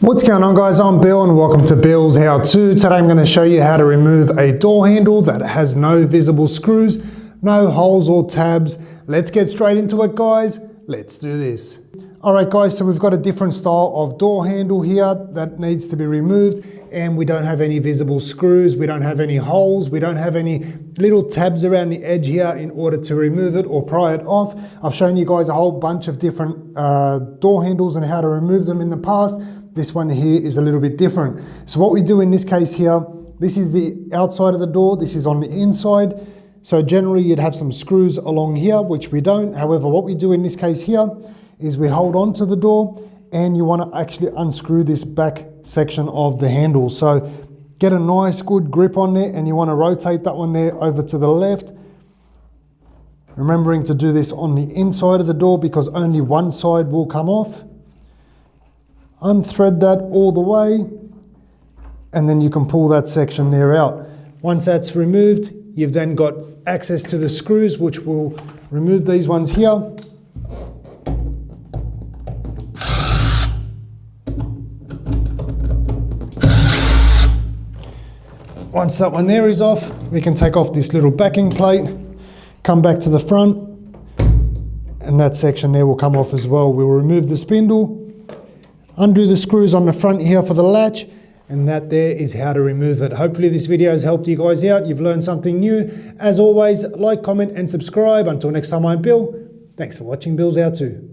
What's going on, guys? I'm Bill and welcome to Bill's How To. Today I'm going to show you how to remove a door handle that has no visible screws, no holes or tabs. Let's get straight into it, guys. Let's do this. Alright guys, so we've got a different style of door handle here that needs to be removed, and we don't have any visible screws, we don't have any holes, we don't have any little tabs around the edge here in order to remove it or pry it off. I've shown you guys a whole bunch of different door handles and how to remove them in the past. This one here is a little bit different. So what we do in this case here, this is the outside of the door, this is on the inside. So generally you'd have some screws along here, which we don't. However, what we do in this case here is we hold on to the door and you want to actually unscrew this back section of the handle. So get a nice good grip on there and you want to rotate that one there over to the left. Remembering to do this on the inside of the door because only one side will come off. Unthread that all the way and then you can pull that section there out. Once that's removed, you've then got access to the screws, which will remove these ones here. Once that one there is off, we can take off this little backing plate, come back to the front, and that section there will come off as well. We'll remove the spindle, undo the screws on the front here for the latch, and that there is how to remove it. Hopefully this video has helped you guys out. You've learned something new. As always, like, comment, and subscribe. Until next time, I'm Bill. Thanks for watching Bill's How To.